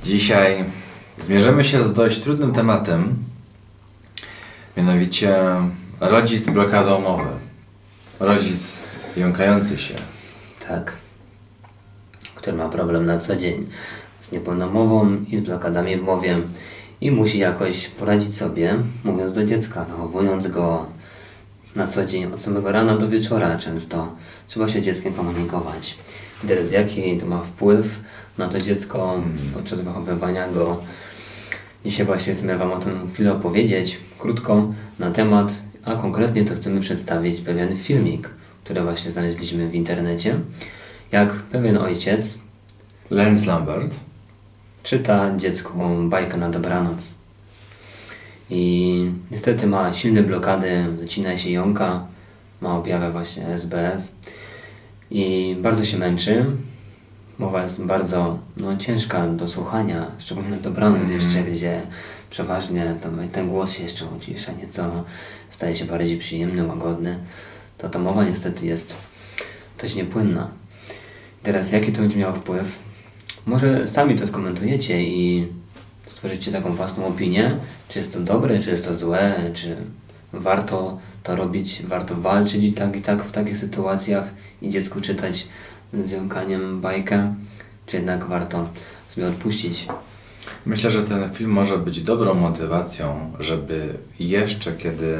Dzisiaj zmierzymy się z dość trudnym tematem, mianowicie rodzic blokadomowy, rodzic jąkający się. Tak, który ma problem na co dzień z niepełną mową i z blokadami w mowie i musi jakoś poradzić sobie, mówiąc do dziecka, wychowując go na co dzień od samego rana do wieczora często. Trzeba się z dzieckiem komunikować. I teraz jaki to ma wpływ na to dziecko podczas wychowywania go. Dzisiaj właśnie chcemy Wam o tym chwilę opowiedzieć, krótko na temat, a konkretnie to chcemy przedstawić pewien filmik, który właśnie znaleźliśmy w internecie, jak pewien ojciec Lance Lambert czyta dziecku bajkę na dobranoc. I niestety ma silne blokady, zacina się, jąka, ma objawy właśnie SBS i bardzo się męczy. Mowa jest bardzo ciężka do słuchania, szczególnie na dobranoc jeszcze, gdzie przeważnie ten głos się jeszcze ucisza nieco, staje się bardziej przyjemny, łagodny. To ta mowa niestety jest dość niepłynna. Teraz jaki to będzie miało wpływ? Może sami to skomentujecie i stworzycie taką własną opinię, czy jest to dobre, czy jest to złe, czy warto to robić, warto walczyć i tak w takich sytuacjach i dziecku czytać z jąkaniem bajkę, czy jednak warto sobie odpuścić. Myślę, że ten film może być dobrą motywacją, żeby jeszcze kiedy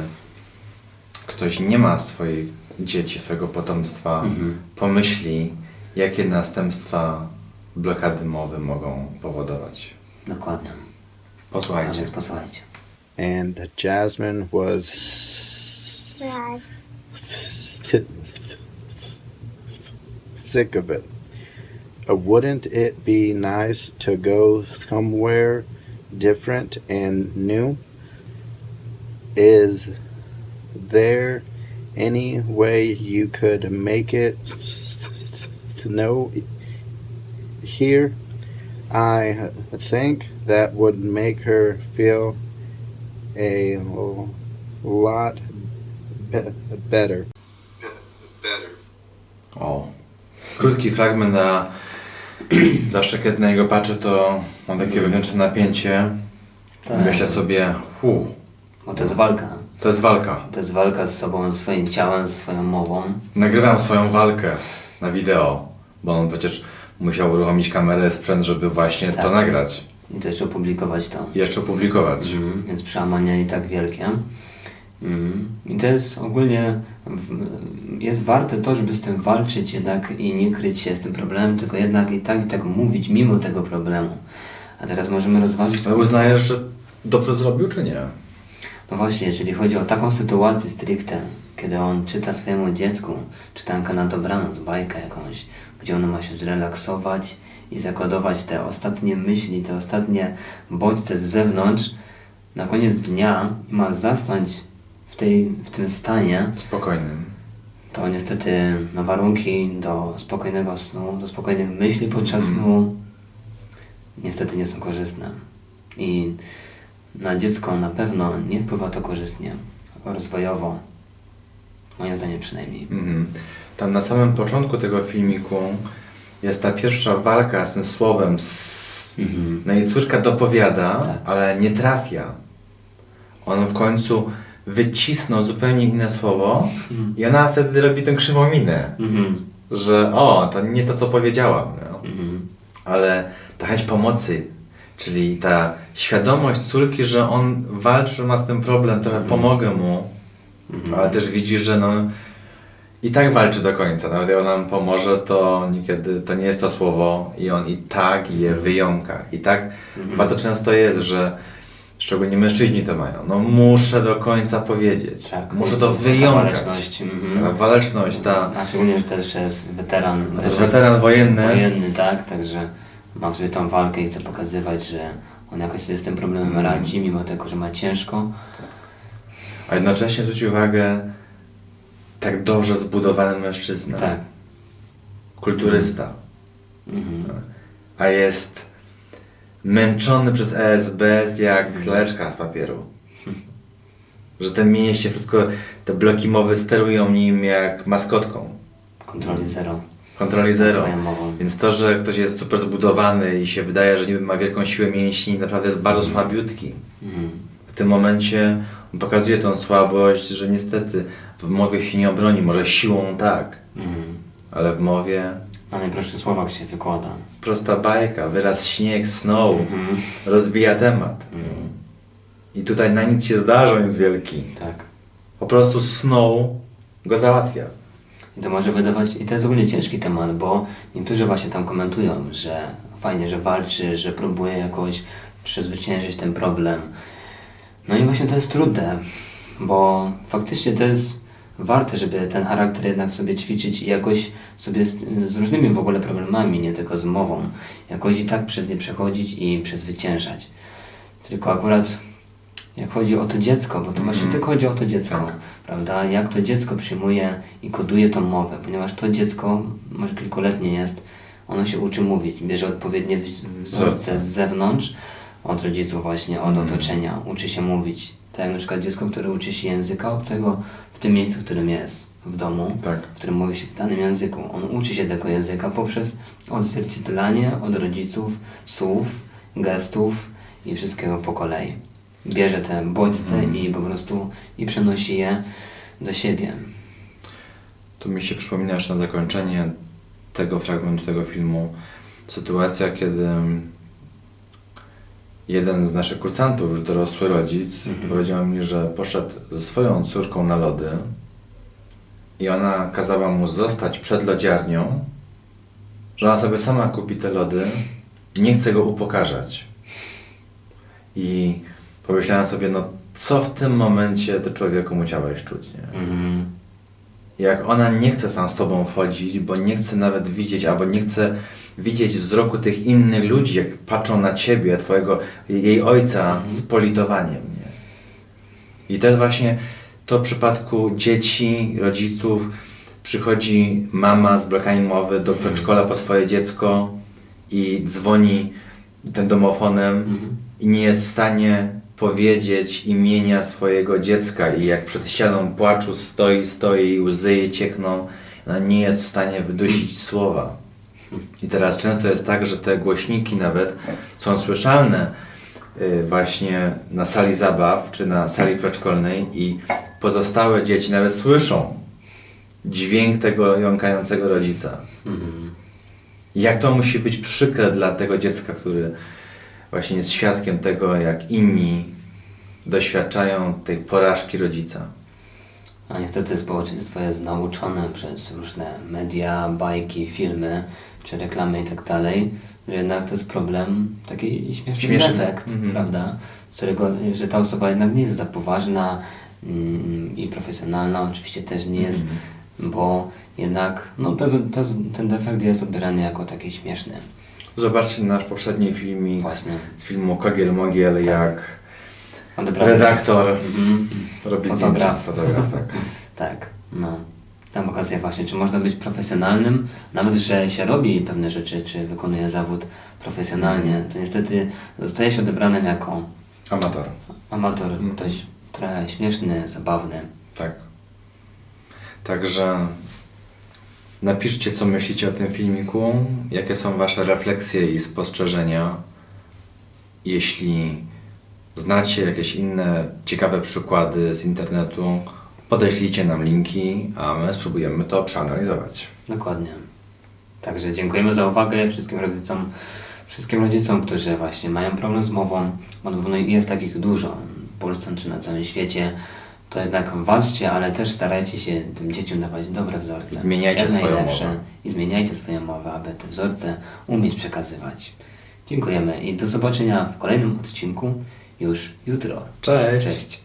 ktoś nie ma swoich dzieci, swojego potomstwa, pomyśli, jakie następstwa blokady mowy mogą powodować. Dokładnie. A Posłuchajcie. więc posłuchajcie. And Jasmine was sick of it. Wouldn't it be nice to go somewhere different and new? Is there any way you could make it snow here? I think that would make her feel a lot better. O. Krótki fragment, a zawsze kiedy na niego patrzę, to mam takie wewnętrzne napięcie. Tak. Myślę sobie, Bo to jest walka. to jest walka. To jest walka z sobą, ze swoim ciałem, ze swoją mową. Nagrywam swoją walkę na wideo, bo on przecież musiał uruchomić kamerę, sprzęt, żeby właśnie to nagrać I to jeszcze opublikować to. i jeszcze opublikować. Więc przełamanie i tak wielkie. I to jest ogólnie, jest warte to, żeby z tym walczyć jednak i nie kryć się z tym problemem, tylko jednak i tak mówić mimo tego problemu. A teraz możemy rozważyć... Ale uznajesz, że dobrze zrobił, czy nie? No właśnie, jeżeli chodzi o taką sytuację stricte, kiedy on czyta swojemu dziecku czytankę na dobranoc, bajkę jakąś, gdzie ono ma się zrelaksować i zakodować te ostatnie myśli, te ostatnie bodźce z zewnątrz, na koniec dnia i ma zasnąć w tym stanie, Spokojnym. to niestety warunki do spokojnego snu, do spokojnych myśli podczas snu niestety nie są korzystne. I na dziecko na pewno nie wpływa to korzystnie, rozwojowo, moim zdaniem przynajmniej. Tam na samym początku tego filmiku jest ta pierwsza walka z tym słowem No i córka dopowiada, ale nie trafia. On w końcu wycisnął zupełnie inne słowo i ona wtedy robi tę krzywą minę, że to nie to, co powiedziałam. No. Ale ta chęć pomocy, czyli ta świadomość córki, że on walczy, że ma z tym problem, trochę pomogę mu, ale też widzi, że i tak walczy do końca. Nawet jak on nam pomoże, to niekiedy to nie jest to słowo i on i tak je wyjąka. I tak bardzo często jest, że szczególnie mężczyźni to mają. Muszę do końca powiedzieć. Tak. Muszę to Taka wyjąkać. waleczność. Ta waleczność, A szczególnie, że też jest weteran. to jest weteran wojenny. Wojenny, tak, także ma sobie tą walkę i chce pokazywać, że on jakoś sobie z tym problemem radzi, mimo tego, że ma ciężko. A jednocześnie zwróć uwagę, tak dobrze zbudowany mężczyzna. Tak. Kulturysta. A jest męczony przez ESBS jak laleczka z papieru. Że te mięśnie, wszystko, te bloki mowy sterują nim jak maskotką. Kontroli zero. Kontroli zero. swoją mową. Więc to, że ktoś jest super zbudowany i się wydaje, że niby ma wielką siłę mięśni, naprawdę jest bardzo słabiutki. W tym momencie on pokazuje tą słabość, że niestety w mowie się nie obroni. Może siłą tak, ale w mowie Na najprostszych słowach się wykłada. prosta bajka, wyraz śnieg, snow, rozbija temat. I tutaj na nic się zdarza, on jest wielki. Tak. Po prostu snow go załatwia. I to może wydawać, i to jest ogólnie ciężki temat, bo niektórzy właśnie tam komentują, że fajnie, że walczy, że próbuje jakoś przezwyciężyć ten problem. No i właśnie to jest trudne, bo faktycznie to jest warte, żeby ten charakter jednak w sobie ćwiczyć i jakoś sobie z różnymi w ogóle problemami, nie tylko z mową, jakoś i tak przez nie przechodzić i przezwyciężać. Tylko akurat jak chodzi o to dziecko, bo to właśnie tylko chodzi o to dziecko, prawda? Jak to dziecko przyjmuje i koduje tą mowę, ponieważ to dziecko, może kilkuletnie jest, ono się uczy mówić, bierze odpowiednie wzorce z zewnątrz, od rodziców właśnie, od otoczenia, uczy się mówić. Tak jak na przykład dziecko, które uczy się języka obcego w tym miejscu, w którym jest, w domu, w którym mówi się w danym języku. On uczy się tego języka poprzez odzwierciedlanie od rodziców słów, gestów i wszystkiego po kolei. Bierze te bodźce i po prostu i przenosi je do siebie. Tu mi się przypomina jeszcze na zakończenie tego fragmentu, tego filmu, sytuacja, kiedy jeden z naszych kursantów, już dorosły rodzic, powiedział mi, że poszedł ze swoją córką na lody i ona kazała mu zostać przed lodziarnią, że ona sobie sama kupi te lody i nie chce go upokarzać. I pomyślałem sobie, no co w tym momencie ty człowieku musiałeś czuć, nie? Jak ona nie chce tam z tobą wchodzić, bo nie chce nawet widzieć, albo nie chce widzieć wzroku tych innych ludzi, jak patrzą na ciebie, jej ojca z politowaniem, nie? I to jest właśnie to w przypadku dzieci, rodziców. Przychodzi mama z blokami mowy do przedszkola po swoje dziecko i dzwoni tym domofonem i nie jest w stanie powiedzieć imienia swojego dziecka i jak przed ścianą płaczu stoi, łzy jej ciekną, ona nie jest w stanie wydusić słowa. I teraz często jest tak, że te głośniki nawet są słyszalne właśnie na sali zabaw czy na sali przedszkolnej i pozostałe dzieci nawet słyszą dźwięk tego jąkającego rodzica. Jak to musi być przykre dla tego dziecka, który właśnie jest świadkiem tego, jak inni doświadczają tej porażki rodzica. A niestety społeczeństwo jest nauczone przez różne media, bajki, filmy, czy reklamy i tak dalej, że jednak to jest problem, taki śmieszny defekt, prawda? Z którego, że ta osoba jednak nie jest za poważna i profesjonalna, oczywiście też nie jest, bo jednak no, ten defekt jest odbierany jako taki śmieszny. Zobaczcie nasz poprzedni filmik Właśnie. z filmu Kogiel-Mogiel, jak redaktor robi zdjęcia. Fotograf, tak. Tak, no. Tam okazja właśnie, czy można być profesjonalnym, nawet że się robi pewne rzeczy, czy wykonuje zawód profesjonalnie, to niestety zostaje się odebranym jako amator, ktoś trochę śmieszny, zabawny. Tak. Także napiszcie, co myślicie o tym filmiku, jakie są wasze refleksje i spostrzeżenia. Jeśli znacie jakieś inne ciekawe przykłady z internetu, podeślijcie nam linki, a my spróbujemy to przeanalizować. Dokładnie. Także dziękujemy za uwagę wszystkim rodzicom, którzy właśnie mają problem z mową, bo na pewno jest takich dużo w Polsce czy na całym świecie. To jednak walczcie, ale też starajcie się tym dzieciom dawać dobre wzorce. Zmieniajcie swoją mowę. I zmieniajcie swoją mowę, aby te wzorce umieć przekazywać. Dziękujemy i do zobaczenia w kolejnym odcinku już jutro. Cześć! Cześć.